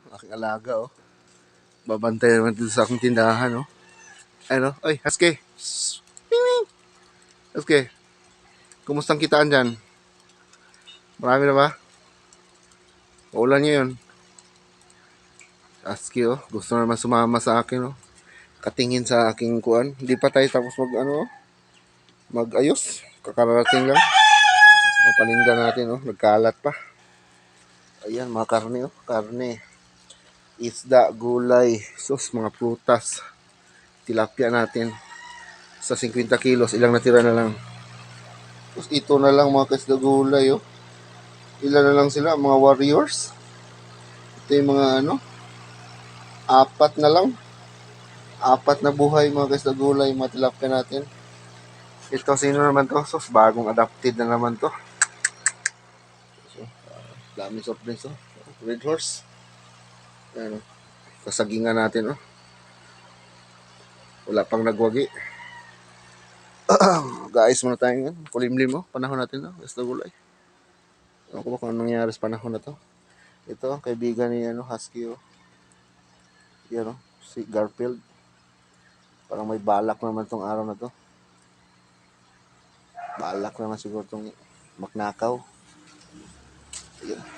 Aking alaga, oh. Babantay naman dito sa aking tindahan, oh. Ayun, oh. Ay, Husky. Husky, kumustang kitaan dyan? Marami na ba? Uulan niya yun. Husky, oh. Gusto naman sumama sa akin, oh. Katingin sa aking kuan. Hindi pa tayo tapos mag-ayos. Kakararating lang. Ang paninda natin, oh. Nagkalat pa. Ayan, mga karne, oh. Karne. Isda, gulay, sus, mga prutas. Tilapia natin. Sa 50 kilos, ilang natira na lang. Tapos ito na lang mga kaisda gulay, oh. Ilan na lang sila, mga warriors. Ito yung mga apat na lang. Apat na buhay mga kaisda gulay, mga tilapia natin. Ito, sino naman to? Sus, bagong adapted na naman to. So, daming soft drinks, oh. Red Horse. Ayan, oh. Kasagingan natin, oh. Wala pang nagwagi. Guys, muna tayo ngayon. Kulimlim, oh. Panahon natin, oh. Kaisda gulay. Ano ko ba kung anong nangyari sa panahon na to? Ito, kaibigan ni Husky, oh. Yan, oh. Si Garfield. Parang may balak naman tong araw na to. Balak naman siguro tong magnakaw. Ayan.